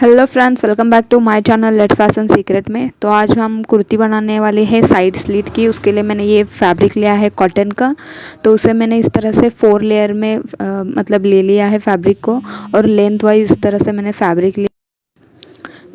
Hello friends, welcome back to my channel let's fashion secret में। तो आज हम कुर्ती बनाने वाले हैं साइड स्लिट की। उसके लिए मैंने ये फैब्रिक लिया है कॉटन का। तो उसे मैंने इस तरह से 4 लेयर में मतलब ले लिया है फैब्रिक को, और लेंथ वाइज इस तरह से मैंने फैब्रिक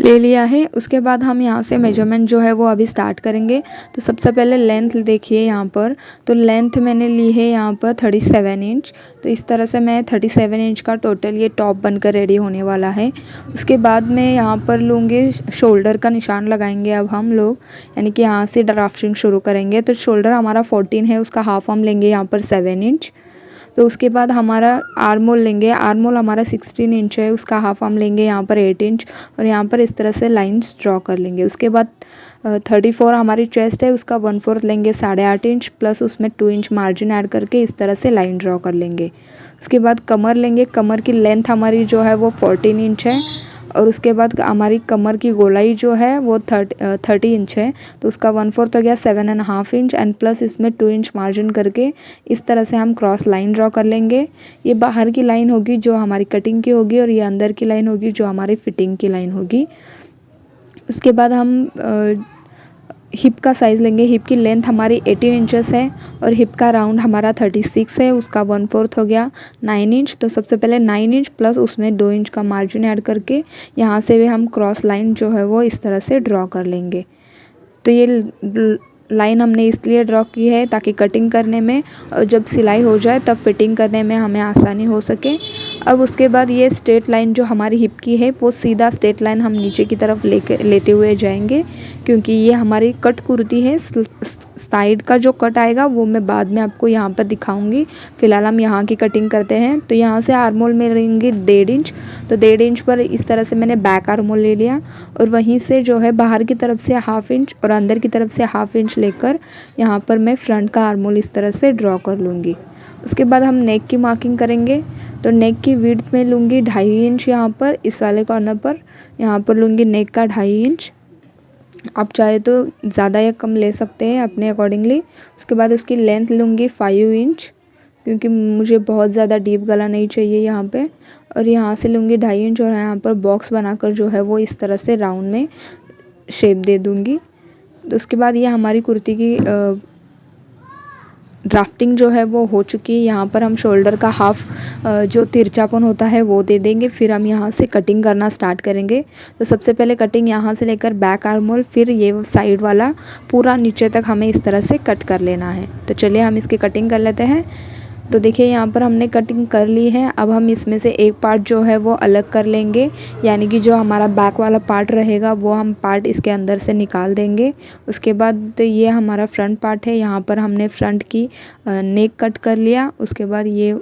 ले लिया है। उसके बाद हम यहाँ से मेजरमेंट जो है वो अभी स्टार्ट करेंगे। तो सबसे पहले लेंथ देखिए यहाँ पर। तो लेंथ मैंने ली है यहाँ पर 37 इंच। तो इस तरह से मैं 37 इंच का टोटल ये टॉप बनकर रेडी होने वाला है। उसके बाद मैं यहाँ पर लूँगी, शोल्डर का निशान लगाएंगे अब हम लोग, यानी कि यहाँ से ड्राफ्टिंग शुरू करेंगे। तो शोल्डर हमारा 14 है, उसका हाफ हम लेंगे यहाँ पर 7 इंच। तो उसके बाद हमारा आर्मोल लेंगे, आर्मोल हमारा 16 इंच है, उसका हाफ हम लेंगे यहाँ पर 8 इंच, और यहाँ पर इस तरह से लाइंस ड्रॉ कर लेंगे। उसके बाद 34 हमारी चेस्ट है, उसका 1/4 लेंगे 8.5 इंच, प्लस उसमें 2 इंच मार्जिन ऐड करके इस तरह से लाइन ड्रॉ कर लेंगे। उसके बाद कमर लेंगे, कमर की लेंथ हमारी जो है वो 14 इंच है, और उसके बाद हमारी कमर की गोलाई जो है वो 30 इंच है। तो उसका 1/4 हो गया 7.5 इंच, एंड प्लस इसमें 2 इंच मार्जिन करके इस तरह से हम क्रॉस लाइन ड्रॉ कर लेंगे। ये बाहर की लाइन होगी जो हमारी कटिंग की होगी, और ये अंदर की लाइन होगी जो हमारी फिटिंग की लाइन होगी। उसके बाद हम हिप का साइज़ लेंगे। हिप की लेंथ हमारी 18 इंचेस है, और हिप का राउंड हमारा 36 है, उसका 1/4 हो गया 9 इंच। तो सबसे पहले 9 इंच प्लस उसमें 2 इंच का मार्जिन ऐड करके यहाँ से भी हम क्रॉस लाइन जो है वो इस तरह से ड्रॉ कर लेंगे। तो ये लाइन हमने इसलिए ड्रॉ की है ताकि कटिंग करने में और जब सिलाई हो जाए तब फिटिंग करने में हमें आसानी हो सके। अब उसके बाद ये स्ट्रेट लाइन जो हमारी हिप की है वो सीधा स्ट्रेट लाइन हम नीचे की तरफ लेते हुए जाएंगे, क्योंकि ये हमारी कट कुर्ती है। साइड का जो कट आएगा वो मैं बाद में आपको यहाँ पर दिखाऊंगी। फ़िलहाल हम यहाँ की कटिंग करते हैं। तो यहाँ से आर्मोल में लेंगे 1.5 इंच। तो 1.5 इंच पर इस तरह से मैंने बैक आर्मोल ले लिया, और वहीं से जो है बाहर की तरफ से 1/2 इंच और अंदर की तरफ से 1/2 इंच लेकर यहाँ पर मैं फ्रंट का आर्मोल इस तरह से ड्रॉ कर लूँगी। उसके बाद हम नेक की मार्किंग करेंगे। तो नेक की विड्थ में लूँगी 2.5 इंच यहाँ पर, इस वाले कॉर्नर पर यहाँ पर लूँगी नेक का 2.5 इंच। आप चाहे तो ज़्यादा या कम ले सकते हैं अपने अकॉर्डिंगली। उसके बाद उसकी लेंथ लूँगी 5 इंच, क्योंकि मुझे बहुत ज़्यादा डीप गला नहीं चाहिए यहाँ पे। और यहाँ से लूँगी 2.5 इंच, और यहाँ पर बॉक्स बनाकर जो है वो इस तरह से राउंड में शेप दे दूँगी। तो उसके बाद ये हमारी कुर्ती की ड्राफ्टिंग जो है वो हो चुकी है। यहाँ पर हम शोल्डर का हाफ जो तिरछापन होता है वो दे देंगे, फिर हम यहाँ से कटिंग करना स्टार्ट करेंगे। तो सबसे पहले कटिंग यहाँ से लेकर बैक आर्मोल, फिर ये साइड वाला पूरा नीचे तक हमें इस तरह से कट कर लेना है। तो चलिए हम इसकी कटिंग कर लेते हैं। तो देखिए यहाँ पर हमने कटिंग कर ली है। अब हम इसमें से एक पार्ट जो है वो अलग कर लेंगे, यानी कि जो हमारा बैक वाला पार्ट रहेगा वो हम पार्ट इसके अंदर से निकाल देंगे। उसके बाद ये हमारा फ्रंट पार्ट है, यहाँ पर हमने फ्रंट की नेक कट कर लिया। उसके बाद ये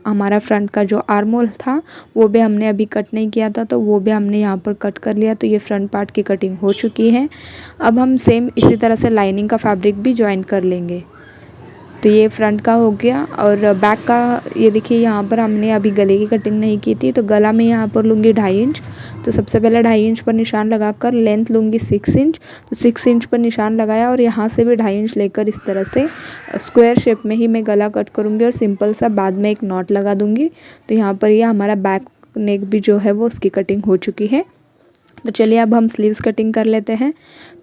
हमारा फ्रंट का जो आर्मोल था वो भी हमने अभी कट नहीं किया था, तो वो भी हमने यहाँ पर कट कर लिया। तो ये फ्रंट पार्ट की कटिंग हो चुकी है। अब हम सेम इसी तरह से लाइनिंग का फैब्रिक भी ज्वाइन कर लेंगे। तो ये फ्रंट का हो गया, और बैक का ये देखिए यहाँ पर हमने अभी गले की कटिंग नहीं की थी। तो गला में यहाँ पर लूँगी 2.5 इंच। तो सबसे पहले 2.5 इंच पर निशान लगाकर लेंथ लूँगी 6 इंच। तो 6 इंच पर निशान लगाया, और यहाँ से भी 2.5 इंच लेकर इस तरह से स्क्वायर शेप में ही मैं गला कट करूँगी, और सिंपल सा बाद में एक नॉट लगा दूँगी। तो यहाँ पर ये हमारा बैक नेक भी जो है वो उसकी कटिंग हो चुकी है। तो चलिए अब हम स्लीव्स कटिंग कर लेते हैं।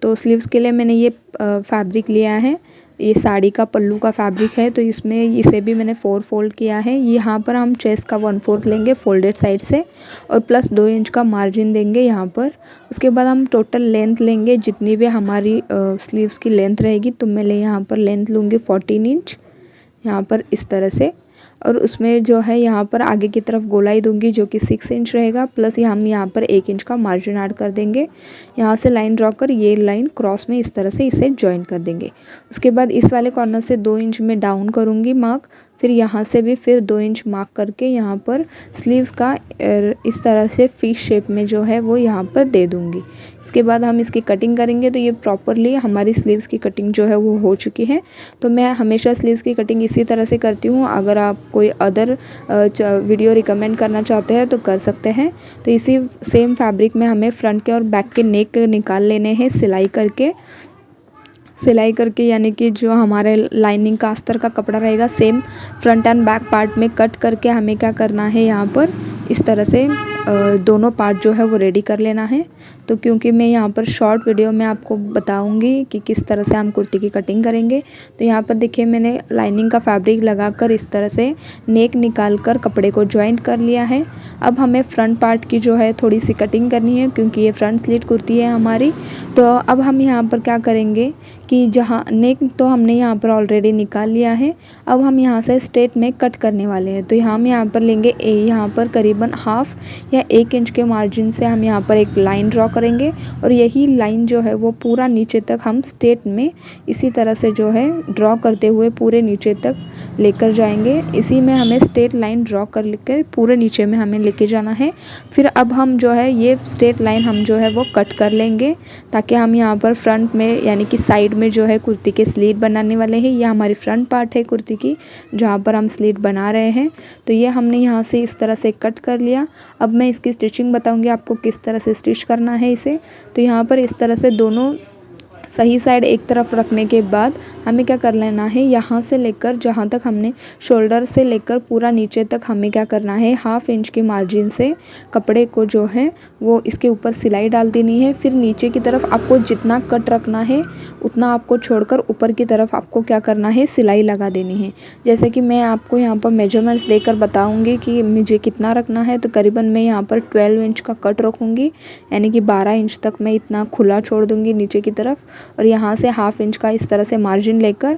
तो स्लीव्स के लिए मैंने ये फैब्रिक लिया है, ये साड़ी का पल्लू का फैब्रिक है। तो इसमें इसे भी मैंने 4 फोल्ड किया है। यहाँ पर हम चेस्ट का 1/4 लेंगे फोल्डेड साइड से, और प्लस 2 इंच का मार्जिन देंगे यहाँ पर। उसके बाद हम टोटल लेंथ लेंगे जितनी भी हमारी स्लीव्स की लेंथ रहेगी। तो मैं यहाँ पर लेंथ लूँगी 14 इंच यहाँ पर इस तरह से, और उसमें जो है यहाँ पर आगे की तरफ गोलाई दूंगी जो कि 6 इंच रहेगा, प्लस हम यहाँ पर 1 इंच का मार्जिन ऐड कर देंगे। यहाँ से लाइन ड्रॉ कर ये लाइन क्रॉस में इस तरह से इसे ज्वाइन कर देंगे। उसके बाद इस वाले कॉर्नर से 2 इंच में डाउन करूँगी मार्क, फिर यहाँ से भी फिर 2 इंच मार्क करके यहाँ पर स्लीव्स का इस तरह से फिश शेप में जो है वो यहाँ पर दे दूँगी। इसके बाद हम इसकी कटिंग करेंगे। तो ये प्रॉपरली हमारी स्लीव्स की कटिंग जो है वो हो चुकी है। तो मैं हमेशा स्लीव्स की कटिंग इसी तरह से करती हूँ। अगर आप कोई अदर वीडियो रिकमेंड करना चाहते हैं तो कर सकते हैं। तो इसी सेम फैब्रिक में हमें फ्रंट के और बैक के नेक निकाल लेने हैं सिलाई करके, यानी कि जो हमारे लाइनिंग का अस्तर का कपड़ा रहेगा same front end back part में कट करके हमें क्या करना है, यहाँ पर इस तरह से दोनों पार्ट जो है वो रेडी कर लेना है। तो क्योंकि मैं यहाँ पर शॉर्ट वीडियो में आपको बताऊंगी कि किस तरह से हम कुर्ती की कटिंग करेंगे। तो यहाँ पर देखिए मैंने लाइनिंग का फैब्रिक लगाकर इस तरह से नेक निकाल कर कपड़े को जॉइंट कर लिया है। अब हमें फ्रंट पार्ट की जो है थोड़ी सी कटिंग करनी है, क्योंकि ये फ्रंट स्लिट कुर्ती है हमारी। तो अब हम यहाँ पर क्या करेंगे कि जहाँ नेक तो हमने यहाँ पर ऑलरेडी निकाल लिया है, अब हम यहाँ से स्ट्रेट में कट करने वाले हैं। तो हम यहाँ पर लेंगे यहाँ पर करीबन हाफ या 1 इंच के मार्जिन से हम यहाँ पर एक लाइन ड्रॉ करेंगे, और यही लाइन जो है वो पूरा नीचे तक हम स्ट्रेट में इसी तरह से जो है ड्रॉ करते हुए पूरे नीचे तक लेकर जाएंगे। इसी में हमें स्ट्रेट लाइन ड्रॉ कर लेकर पूरे नीचे में हमें लेके जाना है। फिर अब हम जो है ये स्ट्रेट लाइन हम जो है वो कट कर लेंगे, ताकि हम यहाँ पर फ्रंट में यानी कि साइड में जो है कुर्ती के स्लीट बनाने वाले हैं। ये हमारी फ्रंट पार्ट है कुर्ती की, जहाँ पर हम स्लीट बना रहे हैं। तो ये हमने यहाँ से इस तरह से कट कर लिया। अब मैं इसकी स्टिचिंग बताऊंगी आपको किस तरह से स्टिच करना है इसे। तो यहाँ पर इस तरह से दोनों सही साइड एक तरफ रखने के बाद हमें क्या कर लेना है, यहाँ से लेकर जहाँ तक हमने शोल्डर से लेकर पूरा नीचे तक हमें क्या करना है, 1/2 इंच के मार्जिन से कपड़े को जो है वो इसके ऊपर सिलाई डाल देनी है। फिर नीचे की तरफ आपको जितना कट रखना है उतना आपको छोड़कर ऊपर की तरफ आपको क्या करना है, सिलाई लगा देनी है। जैसे कि मैं आपको यहाँ पर मेजरमेंट्स देकर बताऊँगी कि मुझे कितना रखना है। तो करीबन मैं यहाँ पर 12 इंच का कट रखूँगी, यानी कि 12 इंच तक मैं इतना खुला छोड़ दूँगी नीचे की तरफ, और यहाँ से 1/2 इंच का इस तरह से मार्जिन लेकर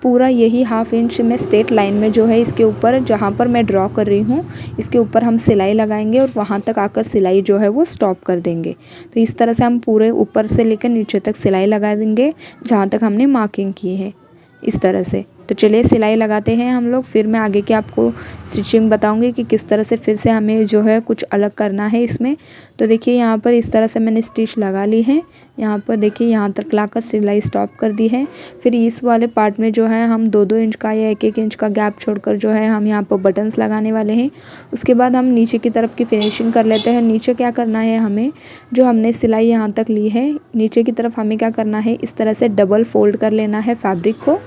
पूरा यही 1/2 इंच में स्ट्रेट लाइन में जो है इसके ऊपर जहाँ पर मैं ड्रॉ कर रही हूँ इसके ऊपर हम सिलाई लगाएंगे, और वहाँ तक आकर सिलाई जो है वो स्टॉप कर देंगे। तो इस तरह से हम पूरे ऊपर से लेकर नीचे तक सिलाई लगा देंगे जहाँ तक हमने मार्किंग की है, इस तरह से। तो चलिए सिलाई लगाते हैं हम लोग, फिर मैं आगे की आपको स्टिचिंग बताऊंगी कि किस तरह से फिर से हमें जो है कुछ अलग करना है इसमें। तो देखिए यहाँ पर इस तरह से मैंने स्टिच लगा ली है। यहाँ पर देखिए यहाँ तक लाकर सिलाई स्टॉप कर दी है। फिर इस वाले पार्ट में जो है हम 2-2 इंच का या 1-1 इंच का गैप छोड़कर जो है हम यहाँ पर बटन्स लगाने वाले हैं। उसके बाद हम नीचे की तरफ की फिनिशिंग कर लेते हैं। नीचे क्या करना है, हमें जो हमने सिलाई यहाँ तक ली है नीचे की तरफ हमें क्या करना है, इस तरह से डबल फोल्ड कर लेना है फैब्रिक को,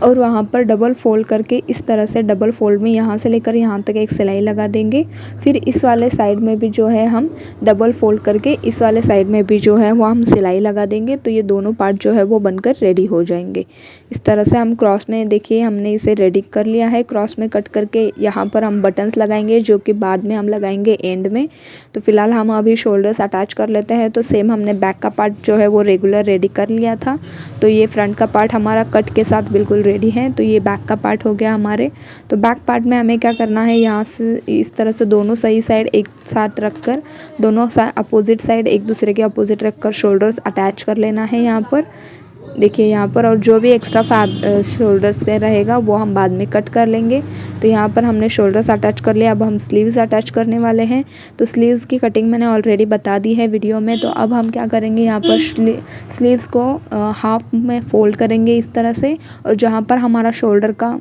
और वहाँ पर डबल फोल्ड करके इस तरह से डबल फोल्ड में यहाँ से लेकर यहाँ तक एक सिलाई लगा देंगे। फिर इस वाले साइड में भी जो है हम डबल फोल्ड करके इस वाले साइड में भी जो है वो हम सिलाई लगा देंगे। तो ये दोनों पार्ट जो है वो बनकर रेडी हो जाएंगे। इस तरह से हम क्रॉस में देखिए हमने इसे रेडी कर लिया है। क्रॉस में कट करके यहाँ पर हम बटन्स लगाएंगे, जो कि बाद में हम लगाएंगे एंड में। तो फिलहाल हम अभी शोल्डर्स अटैच कर लेते हैं। तो सेम हमने बैक का पार्ट जो है वो रेगुलर रेडी कर लिया था। तो ये फ्रंट का पार्ट हमारा कट के साथ बिल्कुल रेडी है। तो ये बैक का पार्ट हो गया हमारे। तो बैक पार्ट में हमें क्या करना है, यहाँ से इस तरह से दोनों सही साइड एक साथ रखकर दोनों अपोजिट साइड एक दूसरे के अपोजिट रखकर शोल्डर्स अटैच कर लेना है यहाँ पर। देखिए यहाँ पर, और जो भी एक्स्ट्रा शोल्डर्स का रहेगा वो हम बाद में कट कर लेंगे। तो यहाँ पर हमने शोल्डर्स अटैच कर लिया। अब हम स्लीव्स अटैच करने वाले हैं। तो स्लीव्स की कटिंग मैंने ऑलरेडी बता दी है वीडियो में। तो अब हम क्या करेंगे, यहाँ पर स्लीव्स को हाफ में फोल्ड करेंगे इस तरह से, और जहाँ पर हमारा शोल्डर का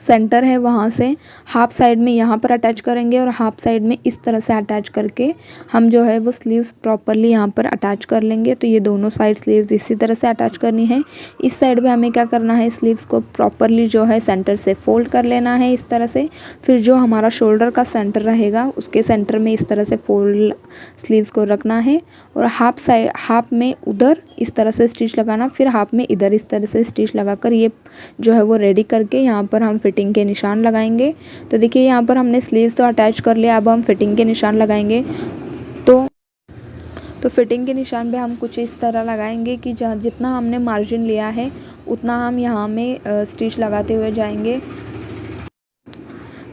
सेंटर है वहाँ से हाफ साइड में यहाँ पर अटैच करेंगे, और हाफ साइड में इस तरह से अटैच करके हम जो है वो स्लीव्स प्रॉपरली यहाँ पर अटैच कर लेंगे। तो ये दोनों साइड स्लीव्स इसी तरह से अटैच करनी है। इस साइड पे हमें क्या करना है, स्लीव्स को प्रॉपरली जो है सेंटर से फोल्ड कर लेना है इस तरह से। फिर जो हमारा शोल्डर का सेंटर रहेगा उसके सेंटर में इस तरह से फोल्ड स्लीव्स को रखना है, और हाफ में उधर इस तरह से स्टिच लगाना, फिर हाफ में इधर इस तरह से स्टिच लगाकर ये जो है वो रेडी करके यहाँ पर हम फिटिंग के निशान लगाएंगे। तो देखिए यहाँ पर हमने स्लीव्स तो अटैच कर लिया, अब हम फिटिंग के निशान लगाएंगे। तो फिटिंग के निशान पे हम कुछ इस तरह लगाएंगे कि जहाँ जितना हमने मार्जिन लिया है उतना हम यहाँ में स्टिच लगाते हुए जाएंगे।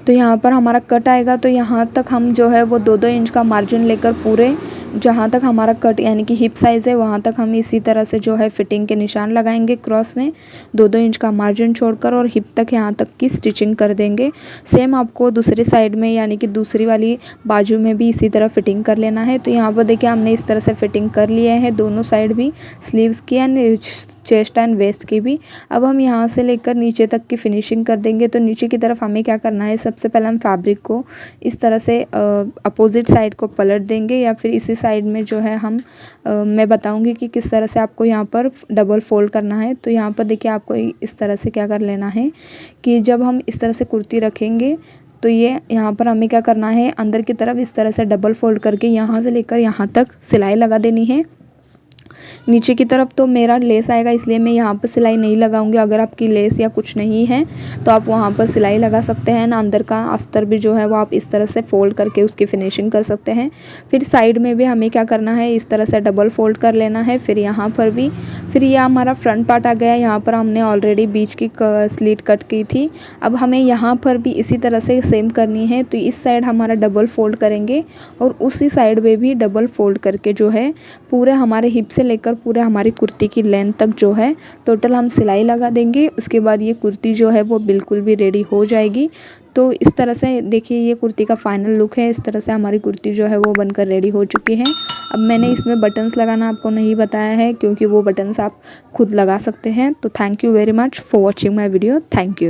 तो यहाँ पर हमारा कट आएगा, तो यहाँ तक हम जो है वो 2-2 इंच का मार्जिन लेकर पूरे जहाँ तक हमारा कट यानी कि हिप साइज़ है वहाँ तक हम इसी तरह से जो है फिटिंग के निशान लगाएंगे क्रॉस में 2-2 इंच का मार्जिन छोड़कर, और हिप तक यहाँ तक की स्टिचिंग कर देंगे। सेम आपको दूसरी साइड में यानी कि दूसरी वाली बाजू में भी इसी तरह फिटिंग कर लेना है। तो यहाँ पर देखिए हमने इस तरह से फिटिंग कर लिए हैं दोनों साइड भी, स्लीव्स की एंड चेस्ट एंड वेस्ट की भी। अब हम यहाँ से लेकर नीचे तक की फिनिशिंग कर देंगे। तो नीचे की तरफ हमें क्या करना है, सबसे पहले हम फैब्रिक को इस तरह से अपोजिट साइड को पलट देंगे, या फिर इसी साइड में जो है हम मैं बताऊंगी कि किस तरह से आपको यहाँ पर डबल फोल्ड करना है। तो यहाँ पर देखिए आपको इस तरह से क्या कर लेना है कि जब हम इस तरह से कुर्ती रखेंगे तो ये यहाँ पर हमें क्या करना है, अंदर की तरफ इस तरह से डबल फोल्ड करके यहाँ से लेकर यहाँ तक सिलाई लगा देनी है। नीचे की तरफ तो मेरा लेस आएगा, इसलिए मैं यहाँ पर सिलाई नहीं लगाऊंगी। अगर आपकी लेस या कुछ नहीं है तो आप वहाँ पर सिलाई लगा सकते हैं ना। अंदर का अस्तर भी जो है वो आप इस तरह से फोल्ड करके उसकी फिनिशिंग कर सकते हैं। फिर साइड में भी हमें क्या करना है, इस तरह से डबल फोल्ड कर लेना है। फिर यहाँ पर भी, फिर ये हमारा फ्रंट पार्ट आ गया। यहाँ पर हमने ऑलरेडी बीच की स्लीट कट की थी। अब हमें यहाँ पर भी इसी तरह से सेम करनी है। तो इस साइड हमारा डबल फोल्ड करेंगे और उसी साइड में भी डबल फोल्ड करके जो है पूरे हमारे हिप से लेकर पूरे हमारी कुर्ती की लेंथ तक जो है टोटल हम सिलाई लगा देंगे। उसके बाद ये कुर्ती जो है वो बिल्कुल भी रेडी हो जाएगी। तो इस तरह से देखिए ये कुर्ती का फाइनल लुक है। इस तरह से हमारी कुर्ती जो है वो बनकर रेडी हो चुकी है। अब मैंने इसमें बटन्स लगाना आपको नहीं बताया है, क्योंकि वो बटन्स आप खुद लगा सकते हैं। तो thank you very much for watching my video. Thank you.